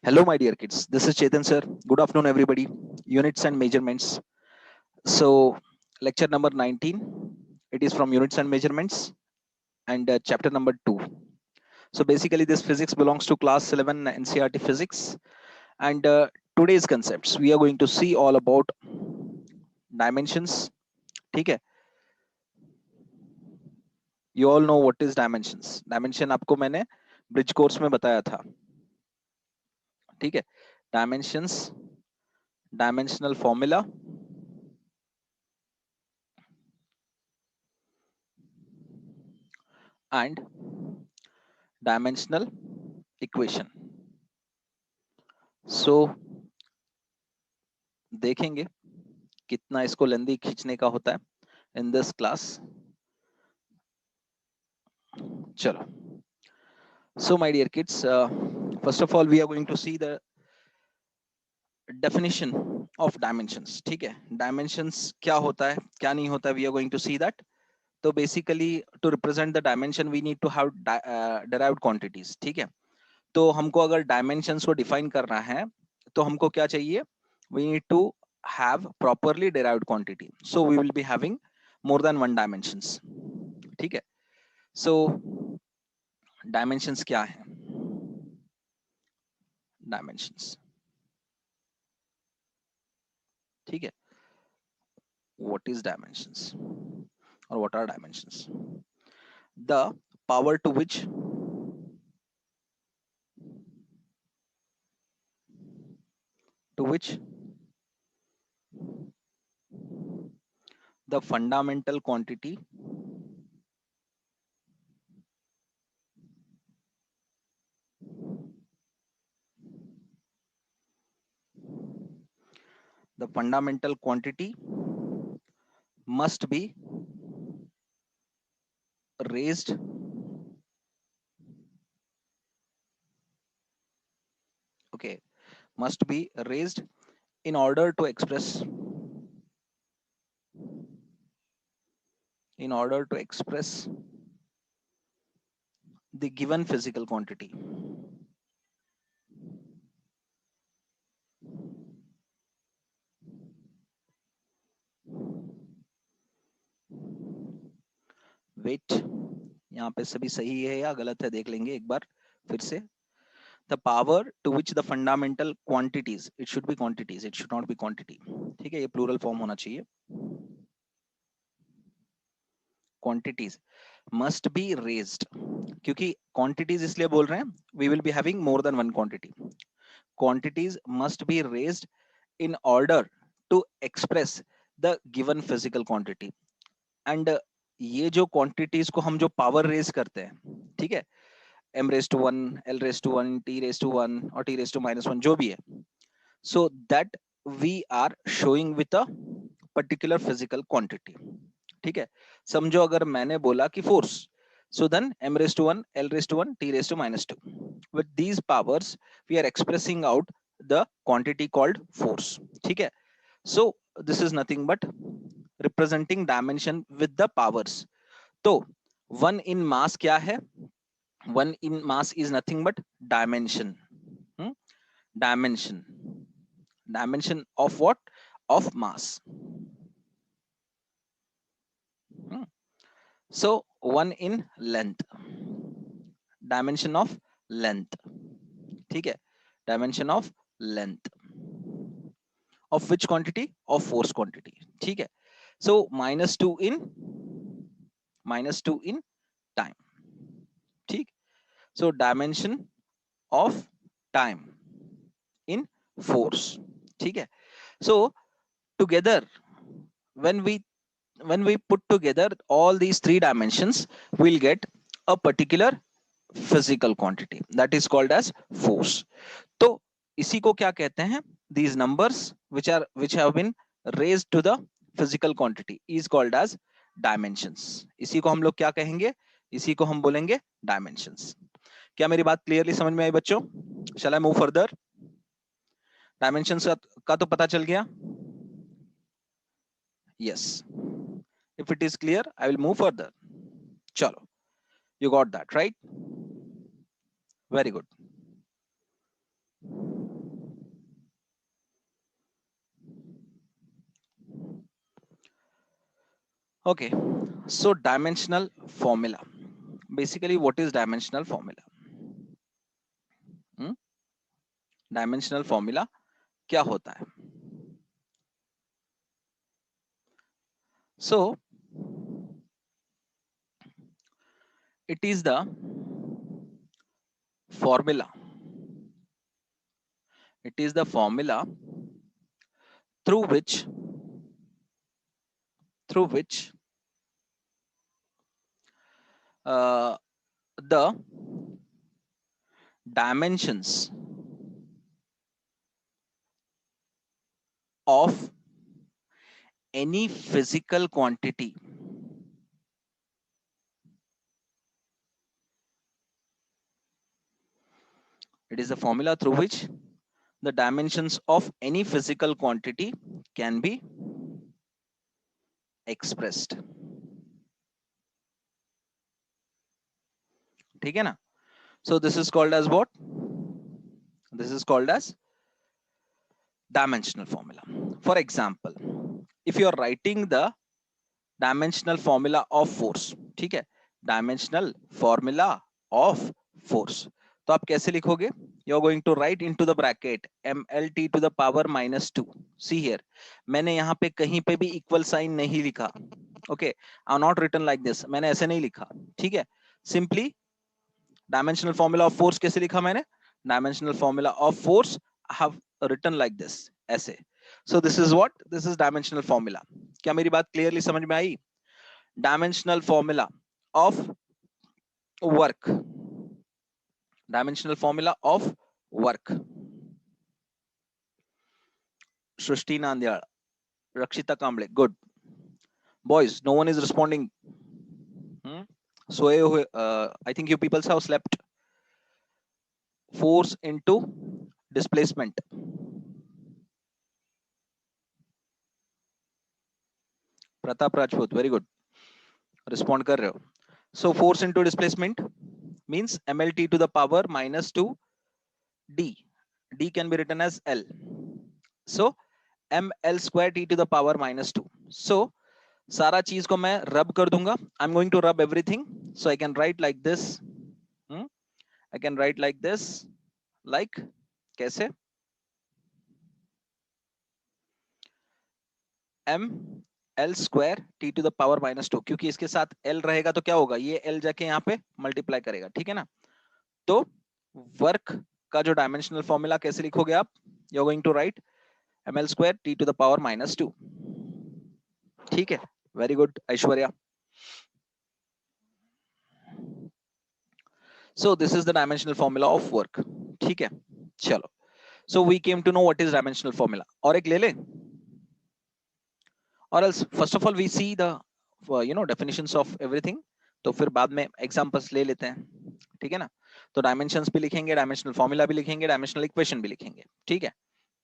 Hello, my dear kids. This is Chetan, sir. Good afternoon, everybody. Units and measurements. So, lecture number 19. It is from units and measurements and chapter number 2. So, basically, this physics belongs to class 11 NCERT physics. And today's concepts, we are going to see all about dimensions. ठीक है? You all know what is dimensions. Dimension आपको मैंने bridge course में बताया था. ठीक है? Dimensions, dimensional formula, and dimensional equation. So देखेंगे कितना इसको लेंदी खींचने का होता है इन दिस क्लास. चलो. So my dear kids, first of all we are going to see the definition of dimensions. ठीक है? Dimensions क्या होता है क्या नहीं होता है, we are going to see that. तो basically to represent the dimension we need to have derived quantities. ठीक है? तो हमको अगर dimensions को define करना है तो हमको क्या चाहिए? We need to have properly derived quantity. So we will be having more than one dimensions. ठीक है? So dimensions क्या है? Dimensions. ठीक है? What is dimensions? Or what are dimensions? The power to which the fundamental quantity must be raised must be raised in order to express the given physical quantity. Weight यहाँ पे सभी सही है या गलत है देख लेंगे एक बार फिर से. The power to which the fundamental quantities, it should be quantities, it should not be quantity. ठीक है? ये प्लूरल फॉर्म होना चाहिए. quantities must be raised, क्योंकि quantities इसलिए बोल रहे हैं, we will be having more than one quantity. Quantities must be raised in order to express the given physical quantity. And ये जो quantities को हम जो power raise करते हैं, ठीक है, m raised to 1, l raised to 1, t raised to 1 और t raised to -1 जो भी है, so that we are showing with a particular physical quantity. ठीक है? समझो अगर मैंने बोला कि force, so then m raised to 1, l raised to 1, t raised to -2. With these powers we are expressing out the quantity called force. ठीक है? So this is nothing but representing dimension with the powers. तो 1 in mass क्या है? 1 in mass is nothing but dimension. Dimension of what? Of mass. So 1 in length, dimension of length. ठीक है? Dimension of length of which quantity? Of force quantity. ठीक है? So -2 in time. ठीक? So dimension of time in force. ठीक है? So together when we put together all these three dimensions, we'll get a particular physical quantity that is called as force. तो इसी को क्या कहते हैं? These numbers which have been raised to the physical quantity is called as dimensions. इसी को हम लोग क्या कहेंगे? इसी को हम बोलेंगे dimensions. क्या मेरी बात क्लियरली समझ में आई बच्चों? Shall I move further? Dimensions का तो पता चल गया? Yes. If it is clear, I will move further. Chalo. You got that, right? Very good. Okay, so dimensional formula. Basically, what is dimensional formula? Hmm? Dimensional formula क्या होता है? So it is the formula. It is the formula through which uh, the dimensions of any physical quantity. It is the formula through which the dimensions of any physical quantity can be expressed. ठीक है ना? So this is called as what? This is called as dimensional formula. For example, if you are writing the dimensional formula of force, ठीक है, dimensional formula of force, तो आप कैसे लिखोगे? You are going to write into the bracket mlt to the power minus 2. See here, मैंने यहाँ पे कहीं पे भी इक्वल साइन नहीं लिखा. Okay, I have not written like this. मैंने ऐसे नहीं लिखा. ठीक है, simply dimensional formula of force कैसे लिखा मैंने? Dimensional formula of force I have written like this, ऐसे. So this is what? This is dimensional formula. क्या मेरी बात clearly समझ में आई? Dimensional formula of work. Dimensional formula of work. Shrishti Nandyal, Rakshita Kamble, good. Boys, no one is responding. Hmm? सोए हुए, I think you people have slept. Force into displacement. Pratap Rajput, very good. Respond कर रहे हो. So force into displacement means mlt to the power minus 2 d. D can be written as L. So ml square t to the power minus 2. So सारा चीज को मैं रब कर दूंगा. I'm going to rub everything. So I can write like this. I can write like this. Like कैसे? m l square t to the power minus 2. क्योंकि इसके साथ l रहेगा तो क्या होगा? ये l जाके यहाँ पे मल्टीप्लाई करेगा. ठीक है ना? तो वर्क का जो डायमेंशनल फॉर्मूला कैसे लिखोगे आप? You are going to write ml square t to the power minus 2. ठीक है, very good Aishwarya. So this is the dimensional formula of work. ठीक है, चलो. So we came to know what is dimensional formula. और एक ले ले, or else first of all we see the definitions of everything. तो फिर बाद में एग्जांपल्स ले लेते हैं. ठीक है ना? तो डायमेंशंस भी लिखेंगे, डायमेंशनल फॉर्मूला भी लिखेंगे, डायमेंशनल इक्वेशन भी लिखेंगे. ठीक है,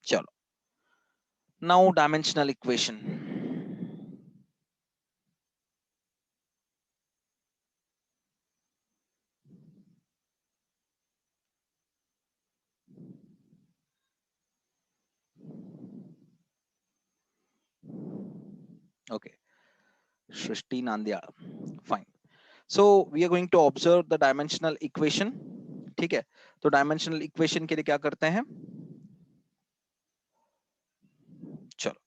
चलो. Now dimensional equation. Okay, Shrishti Nandyal, fine. So we are going to observe the dimensional equation. ठीक है, तो डायमेंशनल इक्वेशन के लिए क्या करते हैं? चलो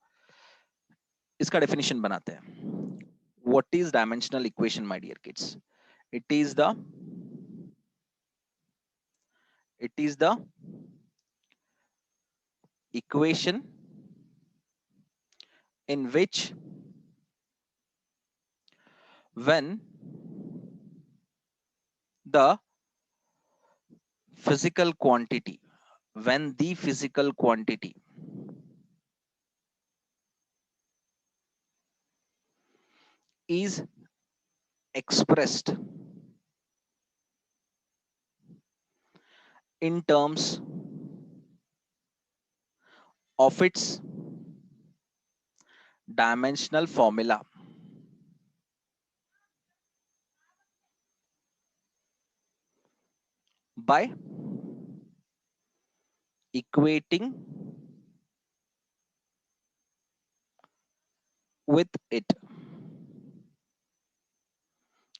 इसका डेफिनेशन बनाते हैं. What is dimensional equation, my dear kids? It is the equation in which when the physical quantity when the physical quantity is expressed in terms of its dimensional formula by equating with it.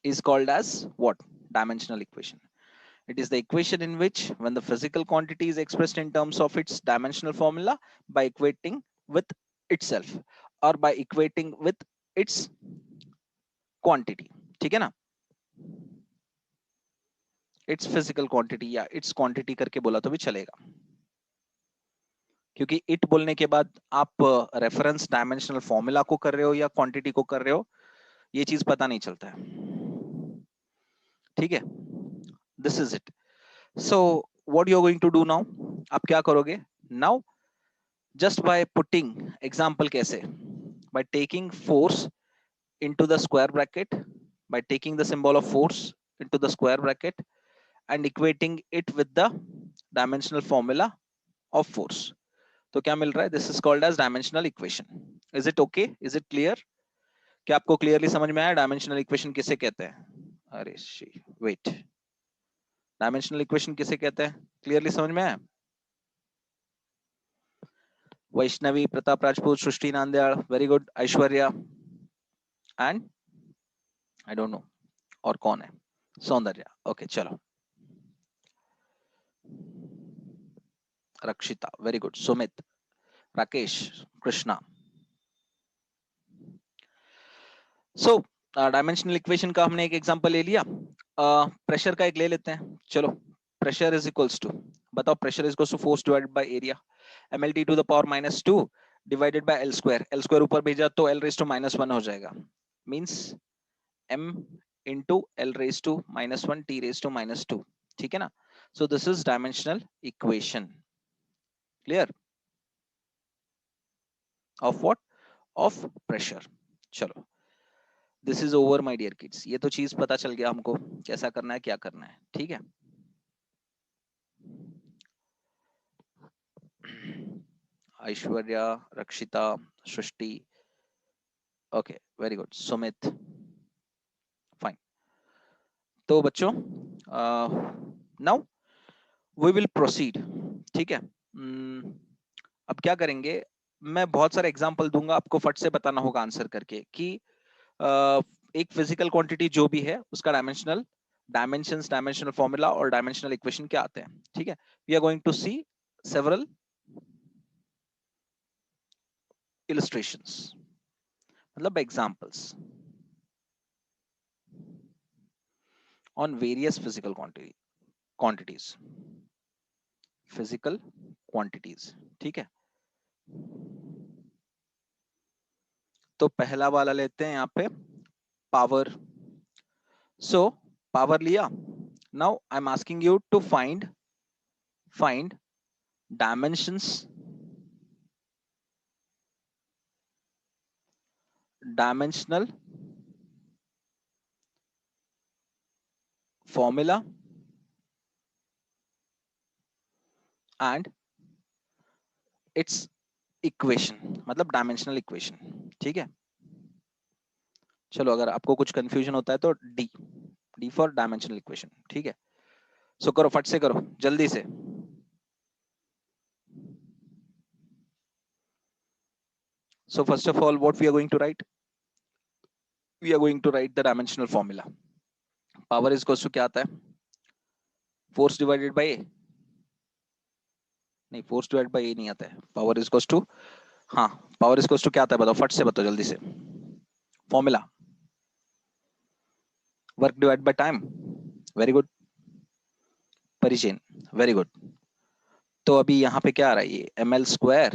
is called as what? Dimensional equation. It is the equation in which when the physical quantity is expressed in terms of its dimensional formula by equating with itself or by equating with its quantity. ठीक है ना? Its physical quantity या its quantity करके बोला तो भी चलेगा, क्योंकि it बोलने के बाद आप रेफरेंस डायमेंशनल फॉर्मूला को कर रहे हो या क्वांटिटी को कर रहे हो, ये चीज पता नहीं चलता है. ठीक है? This is it. So what you are going to do now? आप क्या करोगे now? Just by putting example कैसे, by taking force into the square bracket, by taking the symbol of force into the square bracket and equating it with the dimensional formula of force. तो क्या मिल रहा है? This is called as dimensional equation. Is it okay? Is it clear? क्या आपको clearly समझ में आया dimensional equation किसे कहते हैं? अरे शी, वेट, डायमेंशनल इक्वेशन किसे कहते हैं? क्लियरली समझ में आया? Vaishnavi, Pratap Rajput, Srishti Nandyal, very good. Aishwarya and I don't know और कौन है? सौंदर्या. ओके चलो. Rakshita, very good. Sumit, Rakesh, Krishna. So dimensional equation का हमने एक एग्जांपल ले लिया. प्रेशर का एक ले लेते हैं. चलो, प्रेशर इज इक्वल्स टू, बताओ, pressure is equals to force divided by area, mlt to the power -2 divided by l square. l square ऊपर भेजा तो l रेज टू -1 हो जाएगा, means m into l raised to -1 t raised to -2. ठीक है ना? So this is dimensional equation. Clear? Of what? Of pressure. चलो, this is over my dear kids. ये तो चीज पता चल गया हमको कैसा करना है, क्या करना है. ठीक है? Aishwarya, Rakshita, Srishti. Okay, very good. Sumit, fine. तो बच्चों, नाउ वी विल प्रोसीड. ठीक है? अब क्या करेंगे, मैं बहुत सारे एग्जांपल दूंगा, आपको फट से बताना होगा आंसर करके कि एक फिजिकल क्वांटिटी जो भी है उसका डायमेंशंस, डायमेंशनल फॉर्मूला और डायमेंशनल इक्वेशन क्या आते हैं. ठीक है? We are going to see several illustrations, मतलब examples on various physical quantities, physical quantities. ठीक है? तो पहला वाला लेते हैं यहाँ पे, पावर. सो पावर लिया. Now I am asking you to find dimensions, dimensional formula and its equation, मतलब डायमेंशनल इक्वेशन. ठीक है? चलो, अगर आपको कुछ कंफ्यूजन होता है तो डी फॉर डायमेंशनल इक्वेशन. ठीक है? सो करो, फट से करो, जल्दी से. So first of all, what we are going to write? We are going to write the dimensional formula. Power is equals to क्या आता है? Force divided by A. नहीं, force divided by A नहीं आता है. Power is equals to, हाँ, power is equals to क्या आता है? बताओ, फट से बताओ, जल्दी से. Formula. Work divided by time. Very good. परिचय. Very good. तो अभी यहाँ पे क्या आ रहा है? ये ml square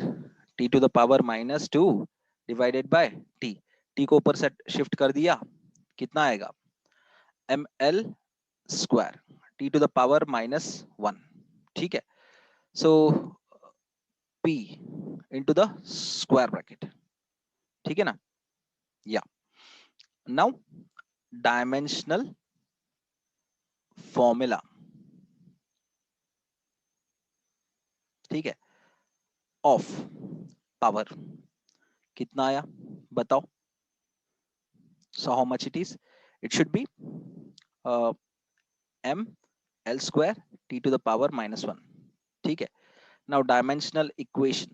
t to the power -2 divided by t. t को ऊपर से शिफ्ट कर दिया, कितना आएगा? ml square t to the power -1. ठीक है? सो p into the square bracket. ठीक है ना? या नाउ डायमेंशनल फॉर्मूला. ठीक है? ऑफ पावर कितना आया बताओ? So how much it is? It should be m l square t to the power -1. ठीक है? Now dimensional equation.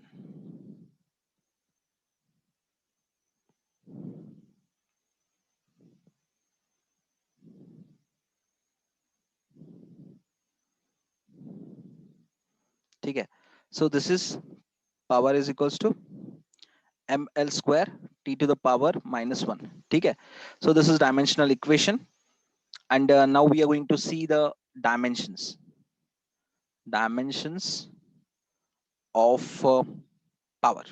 ठीक है. So this is power is equals to ml square t to the power minus 1. ठीक है. So this is dimensional equation, and now we are going to see the dimensions of power.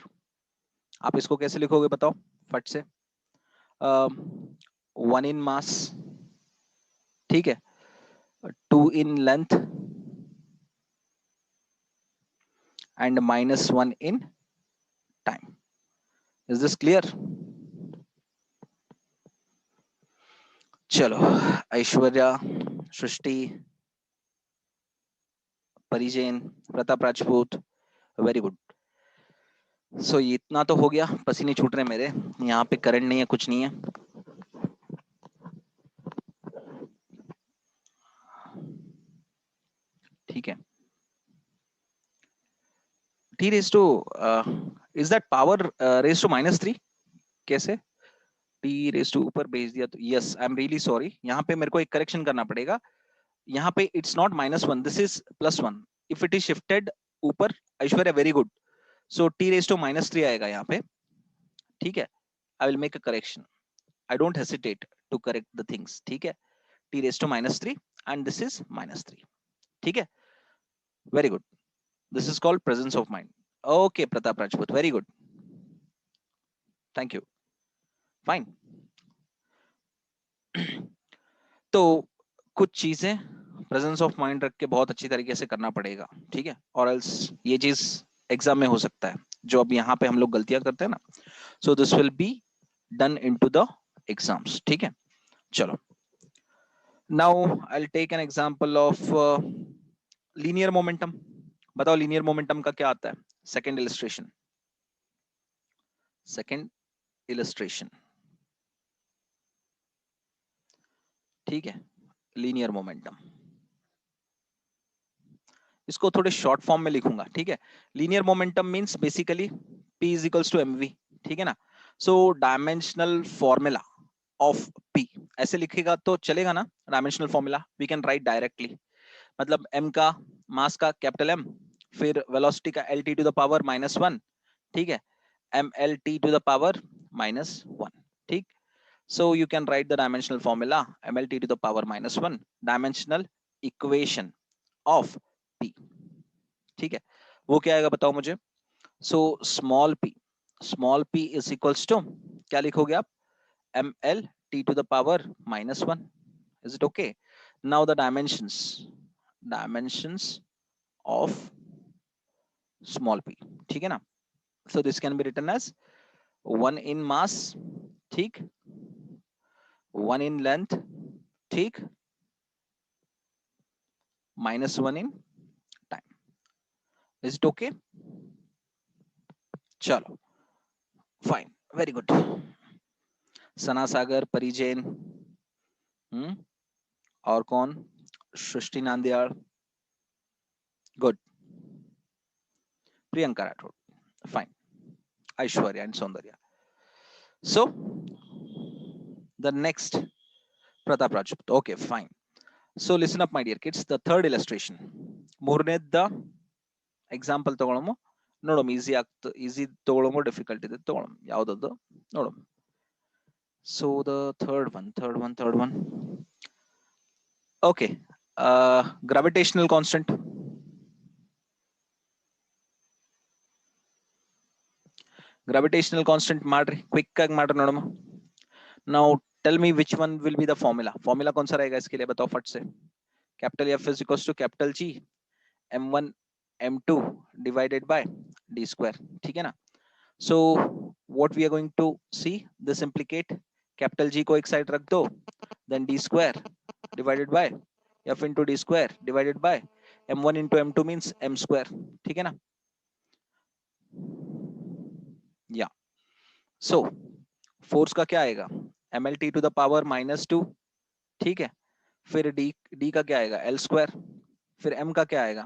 आप इसको कैसे लिखोगे बताओ फट से. 1 in mass, ठीक है, 2 in length and minus 1 in time. Is this clear? चलो, ऐश्वर्या, सृष्टि, परिजैन, प्रताप राजपूत, वेरी गुड. सो ये इतना तो हो गया. पसीने छूट रहे मेरे. यहाँ पे करंट नहीं है, कुछ नहीं है. ठीक है. t raised to is that power raised to -3? कैसे t raised to ऊपर भेज दिया तो yes, I am really sorry. यहाँ पे मेरे को एक करेक्शन करना पड़ेगा. यहाँ पे it's not -1, this is +1. If it is shifted ऊपर, Aishwarya very good. So t raised to -3 आएगा यहाँ पे. ठीक है. I will make a correction. I don't hesitate to correct the things. ठीक है. t raised to -3 and this is -3. ठीक है. Very good. This is called presence of mind. Okay, Pratap Rajput, very good. Thank you. Fine. तो कुछ चीजें presence of mind रख के बहुत अच्छी तरीके से करना पड़ेगा. ठीक है. और एल्स ये चीज एग्जाम में हो सकता है, जो अब यहाँ पे हम लोग गलतियां करते हैं ना. So this will be done into the exams. ठीक है. चलो, now I will take an example of linear momentum. बताओ लीनियर मोमेंटम का क्या आता है. Second illustration. Second illustration. ठीक है. लीनियर मोमेंटम, इसको थोड़े शॉर्ट फॉर्म में लिखूंगा. ठीक है. Linear momentum means basically p is equals to mv. ठीक है ना. So dimensional formula of p ऐसे लिखेगा तो चलेगा ना. Dimensional formula we can write directly. मतलब m का मास का कैपिटल M, फिर वेलोसिटी का lt टू द पावर -1. ठीक है. mlt to the power -1. ठीक. So you can write the dimensional formula mlt to the power -1, dimensional equation of p. ठीक है. वो क्या आएगा बताओ मुझे. So small p is equals to क्या लिखोगे आप. mlt to the power -1. Is it okay? Now the dimensions of small p. ठीक है ना. So this can be written as 1 in mass, ठीक, 1 in length, ठीक, -1 in time. Is it okay? चलो, fine, very good. Sana Sagar, Parijain, और कौन, Srishti Nandyal, good, Priyanka Rathod, fine, Aishwarya and Soundarya. So the next, Pratap Rajput. Okay, fine. So listen up, my dear kids. The third illustration. ಮೂರನೇದ example ತಗೊಳಮು ನೋಡೋಣ. Easy ತಗೊಳಮು, difficult ಇದೆ ತಗೊಳಮು, ಯಾವ್ದದ್ದು ನೋಡೋಣ. So the third one. Okay. Gravitational constant. Gravitational constant ಮಾಡ್ರಿ, quick ಆಗಿ ಮಾಡ್ರಿ ನೋಡೋಣ. Now tell me which one will be the formula. Formula कौन सा रहेगा इसके लिए बताओ फट से. Capital F is equals to capital G m1 m2 divided by d square. ठीक है ना. So what we are going to see, this implicate capital G को एक साइड रख दो, then d square divided by f into d square divided by m1 into m2 means m square. ठीक है ना. या सो फोर्स का क्या आएगा, mlt टू द पावर -2. ठीक है. फिर d का क्या आएगा, l स्क्वायर. फिर m का क्या आएगा,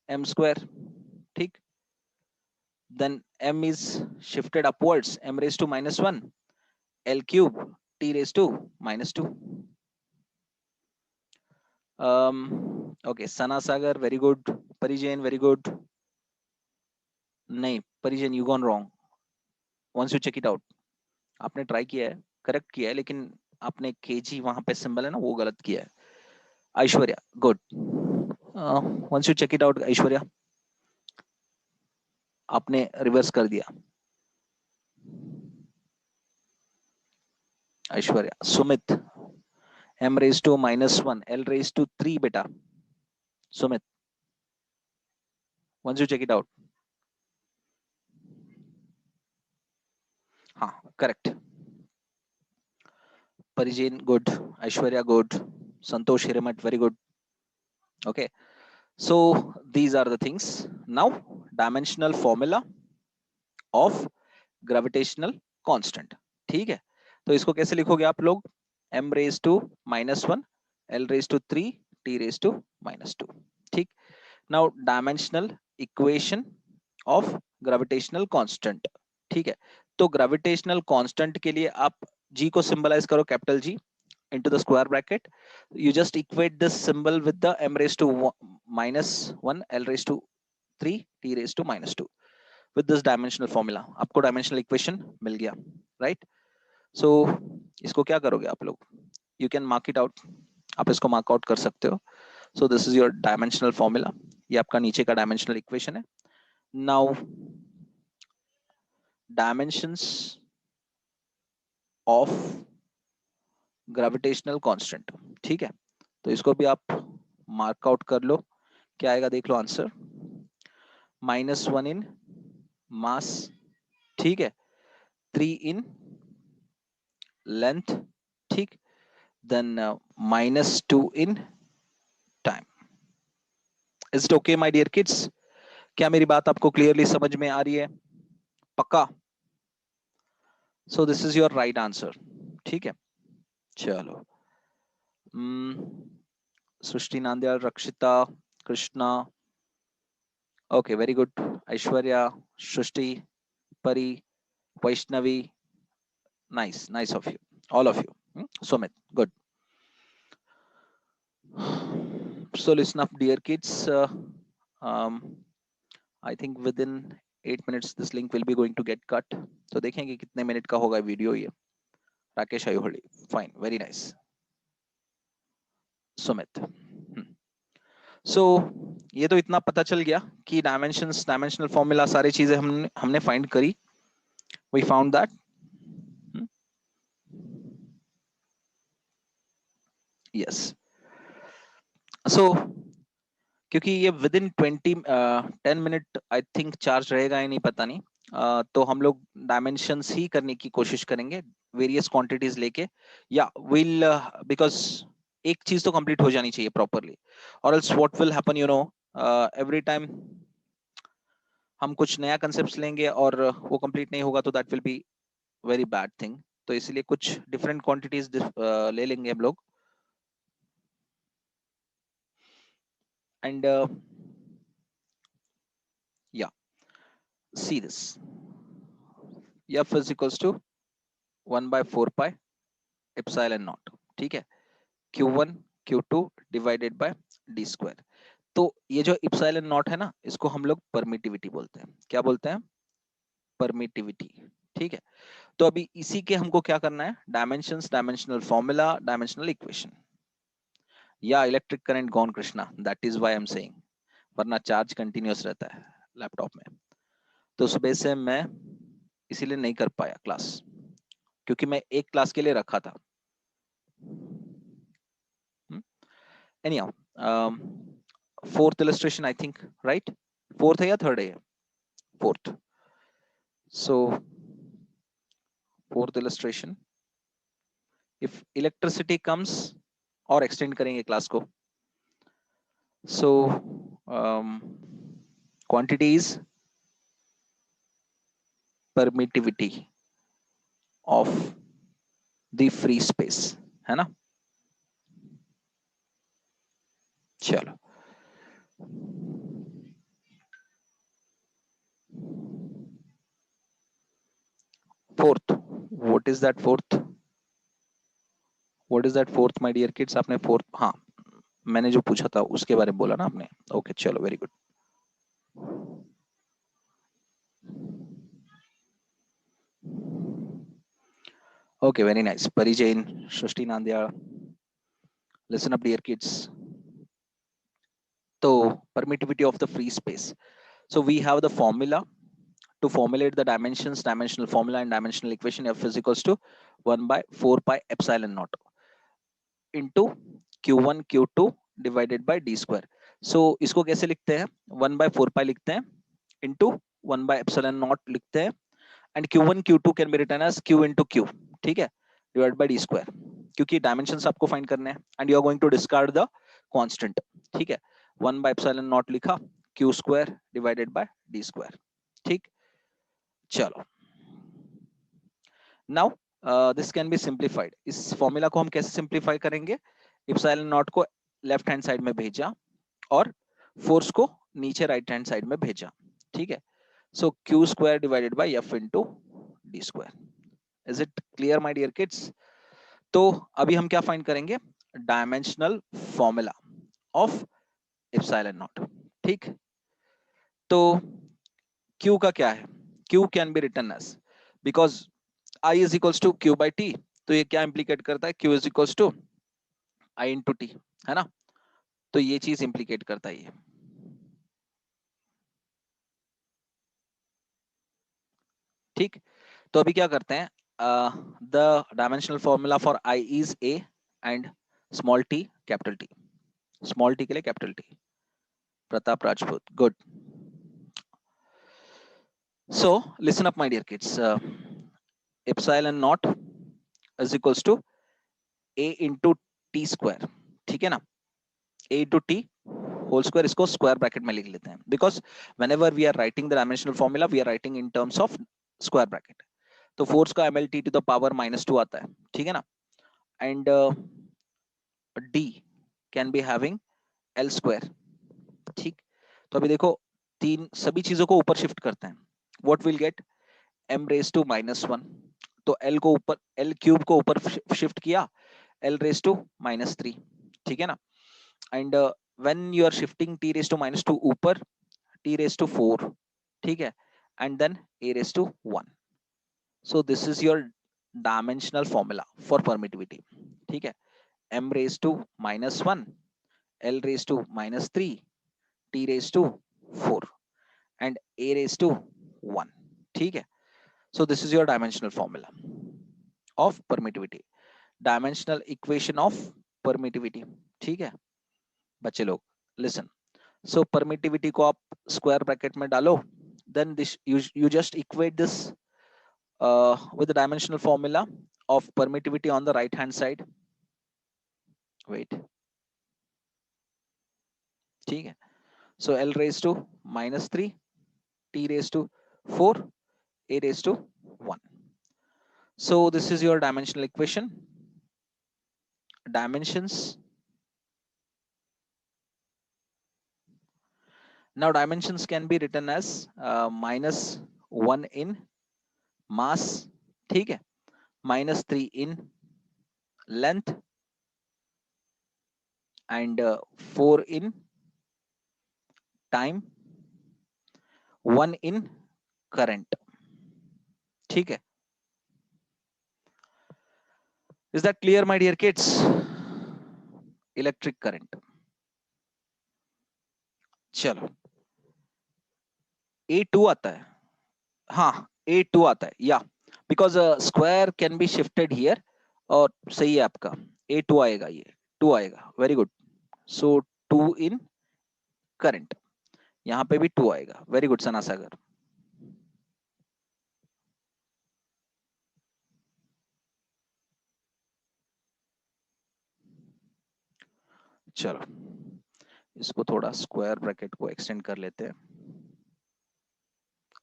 m स्क्वायर. ठीक. then m is shifted upwards, m raised to -1, l cube t raised to -2. Okay, Sana Sagar, very good. Parijain, very good. नहीं Parijan, you gone wrong, once you check it out. आपने try किया है, correct किया है, लेकिन आपने KG वहां पे सिंबल है ना वो गलत किया है। Aishwarya good, once you check it out Aishwarya, आपने रिवर्स कर दिया। Aishwarya, Sumit, m raised to -1 l raised to 3 बेटा, Sumit once you check it out। हाँ correct, Parijain good, Aishwarya good, Santosh Hiremath very good. Okay, so these are the things। now dimensional formula of gravitational constant, ठीक है। तो इसको कैसे लिखोगे आप लोग, m raised to -1 l raised to 3 t raised to -2, ठीक। now dimensional equation of gravitational constant, ठीक है। तो ग्रेविटेशनल कांस्टेंट के लिए आप g को सिंबलाइज करो capital G into the square bracket, you just equate this symbol with the m raised to -1 l raised to 3 t raised to -2 with this dimensional formula। आपको dimensional equation मिल गया, right. सो इसको क्या करोगे आप लोग, you can mark it out, आप इसको mark out कर सकते हो। सो this is your dimensional formula, ये आपका नीचे का डायमेंशनल इक्वेशन है। Now dimensions of gravitational constant, ठीक है। तो इसको भी आप मार्क आउट कर लो, क्या आएगा देख लो आंसर, -1 इन मास, ठीक है, 3 इन लेंथ, ठीक, then -2 in time. Is it okay my dear kids, क्या मेरी बात आपको क्लियरली समझ में आ रही है, पक्का। So this is your right answer, ठीक है। चलो Srishti Nandyal, Rakshita, Krishna, okay very good, Aishwarya, Srishti, Pari, Vaishnavi, nice, nice of you, all of you। Sumit, good। So listen up dear kids, um, I think within 8 minutes this link will be going to get cut, तो देखेंगे कितने minute का होगा video ये। Rakesh Ayuhali, fine, very nice. Sumit, so ये तो इतना पता चल गया कि डायमेंशंस, डायमेंशनल फॉर्मूला, सारी चीजें हमने फाइंड करी, वी फाउंड दैट। यस, सो क्योंकि ये with in 10 minute I think charge रहेगा या नहीं पता नहीं, तो हम लोग डायमेंशंस ही करने की कोशिश करेंगे वेरियस क्वांटिटीज लेके, या विल बिकॉज एक चीज तो कंप्लीट हो जानी चाहिए प्रॉपरली, और else what will happen you know, every time हम कुछ नया कंसेप्ट लेंगे और वो कंप्लीट नहीं होगा तो that will be very bad thing. तो इसलिए कुछ डिफरेंट क्वांटिटीज ले लेंगे हम लोग, एंड या see this, f is equals to 1/4 pi epsilon naught, ठीक है, q1 q2 divided by d square. तो ये जो इप्सिलॉन नॉट है ना, इसको हम लोग परमिटिविटी बोलते हैं, क्या बोलते हैं, परमिटिविटी, ठीक है। तो अभी इसी के हमको क्या करना है, dimensions, dimensional formula, dimensional equation, या electric current gone Krishna, that is why I am saying, वरना चार्ज कंटिन्यूअस रहता है लैपटॉप में। तो सुबह से मैं इसीलिए नहीं कर पाया क्लास, क्योंकि मैं एक क्लास के लिए रखा था। Anyhow, fourth illustration I think, right? Fourth है या third है? Fourth. So fourth illustration, if electricity comes, और extend करेंगे क्लास को, so quantity is permittivity of the free space, है ना। चलो fourth, what is that fourth, what is that fourth my dear kids, आपने fourth, हाँ मैंने जो पूछा था उसके बारे में बोला ना आपने, ओके चलो very good. Okay, very nice. Pari Jain, Shrishti Nandyal. Listen up, dear kids. So, permittivity of the free space. So, we have the formula to formulate the dimensions, dimensional formula and dimensional equation. F is equals to 1 by 4 pi epsilon naught into Q1 Q2 divided by D square. So, इसको कैसे लिखते हैं? 1 by 4 pi लिखते हैं into 1 by epsilon naught लिखते हैं and Q1 Q2 can be written as Q into Q. ठीक है, divided by D square, क्योंकि डायमेंशंस आपको फाइंड करने हैं and you are going to discard the constant. ठीक है, 1 by epsilon naught लिखा, Q square divided by D square. ठीक, चलो now this can be simplified. इस फॉर्मूला को हम कैसे सिंप्लीफाई करेंगे? इप्सिलॉन नॉट को लेफ्ट हैंड साइड में भेजा और फोर्स को नीचे राइट हैंड साइड में भेजा. ठीक है, so Q square divided by F into D square. Is it clear my dear kids? तो अभी हम क्या फाइंड करेंगे? Dimensional formula of epsilon naught. ठीक, तो Q का क्या है? Q can be written as, because I is equals to Q by T, तो ये क्या इंप्लीकेट करता है? Q is equals to I into T, है ना? तो ये चीज इंप्लीकेट करता है ये. ठीक, तो अभी क्या करते हैं? The dimensional formula for I is A and small t capital T. Small t के लिए capital T. Pratap Rajput, good. So listen up my dear kids. Epsilon naught is equals to A into T square. ठीक है ना? A into T whole square, इसको square bracket में लिख लेते हैं because whenever we are writing the dimensional formula we are writing in terms of square bracket. तो force का mlt to the power -2 आता है. ठीक है ना? And d can be having l square. ठीक, तो अभी देखो तीन सभी चीजों को ऊपर शिफ्ट करते हैं. What will get? m raised to -1. तो l को ऊपर, l क्यूब को ऊपर शिफ्ट किया, l raised to -3. ठीक है ना? And when you are shifting t raised to -2 ऊपर, t raised to 4. ठीक है, and then a raised to 1. so this is your dimensional formula for permittivity. ठीक है, m raised to -1, l raised to -3, t raised to 4 and a raised to 1. ठीक है, so this is your dimensional formula of permittivity, dimensional equation of permittivity. ठीक है बच्चे लोग, listen. So permittivity को आप square bracket में डालो, then this you just equate this with the dimensional formula of permittivity on the right hand side. Wait, ठीक है, so L raised to -3, T raised to 4, A raised to 1. So this is your dimensional equation. Dimensions. Now dimensions can be written as -1 in mass, ठीक है, -3 in length and 4 in time, 1 in current. ठीक है, is that clear my dear kids? Electric current. चलो A2 आता है, हाँ A2 आता है या because square can be shifted here. और सही है आपका, A2 आएगा, ये 2 आएगा. Very good. So 2 in current, यहाँ पे भी 2 आएगा. Very good Sana Sagar. चलो इसको थोड़ा स्क्वायर ब्रैकेट को एक्सटेंड कर लेते हैं.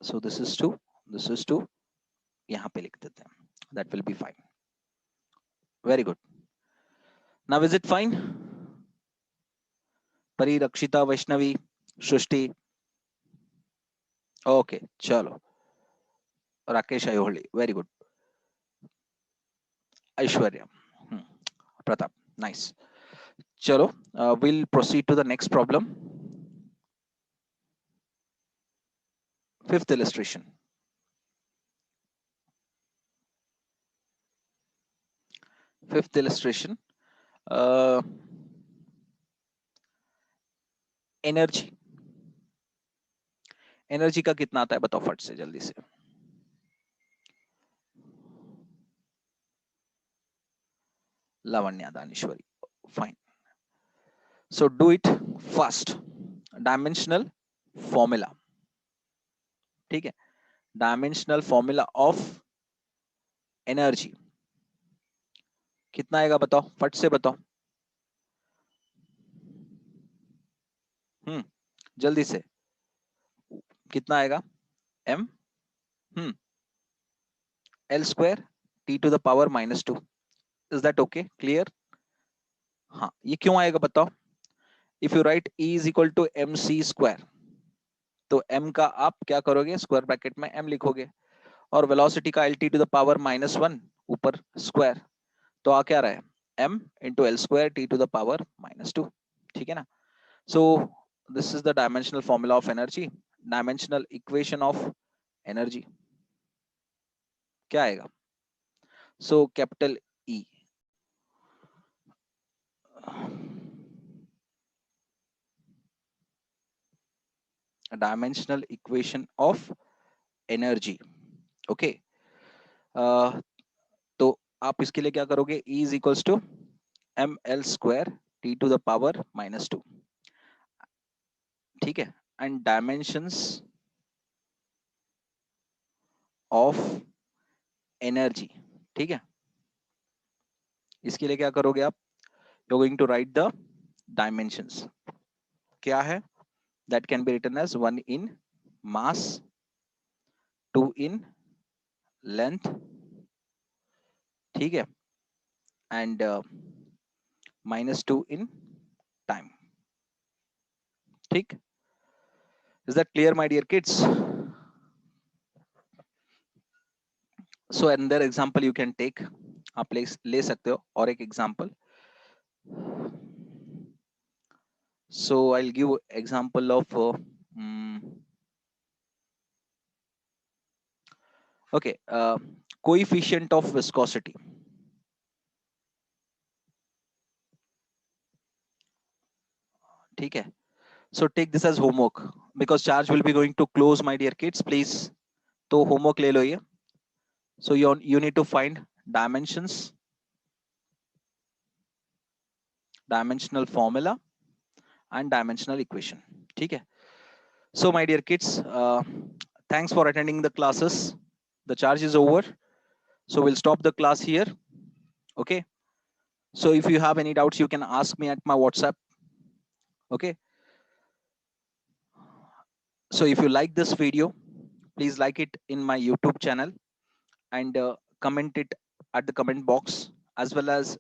So this is 2, this is 2, यहाँ पे लिख देते हैं. That will be fine. Very good. Now is it fine? Pari, Rakshita, Vaishnavi, Srishti. Okay चलो. Rakesh Ayuhali, very good. Aishwarya, Pratap, nice. चलो we'll proceed to the next problem. Fifth illustration. Fifth illustration, energy. Energy का कितना आता है बताओ फट से जल्दी से। Lavanya Daneshwari, fine. So do it fast. Dimensional formula, ठीक है, डायमेंशनल फॉर्मूला ऑफ एनर्जी कितना आएगा बताओ फट से बताओ। जल्दी से कितना आएगा। m l square t to the power -2। Is that okay, clear? हाँ, ये क्यों आएगा बताओ। If you write E is equal to m c square, तो m का आप क्या करोगे, स्क्वायर ब्रैकेट में m लिखोगे, और वेलोसिटी का lt टू द पावर -1 ऊपर स्क्वायर, तो आ क्या रहा है m into l square t to the power -2, ठीक है ना। So this is the dimensional formula of energy, dimensional equation of energy क्या आएगा। So capital E, dimensional equation of energy, okay. तो आप इसके लिए क्या करोगे, E is equals to m l square t to the power -2, ठीक है, एंड डायमेंशंस ऑफ एनर्जी, ठीक है। इसके लिए क्या करोगे आप, you going to write the dimensions, क्या है, that can be written as 1 in mass, 2 in length, ठीक है, एंड -2 इन टाइम, ठीक। Is that clear my dear kids? So अंदर एग्जांपल यू कैन टेक, आप ले सकते हो और एक example. So I will give example of okay, coefficient of viscosity, ठीक है। So take this as homework because charge will be going to close my dear kids, please. तो homework ले लो ये। सो you need to find dimensions, dimensional formula and dimensional equation, ठीक है। So my dear kids, thanks for attending the classes. The charge is over, so we'll stop the class here, okay. So if you have any doubts, you can ask me at my WhatsApp, okay. So if you like this video, please like it in my YouTube channel, and comment it at the comment box, as well as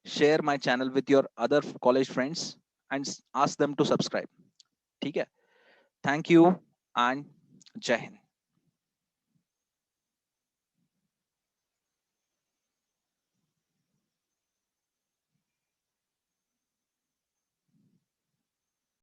share my channel with your other college friends and ask them to subscribe, ठीक है। Thank you and Jai Hind.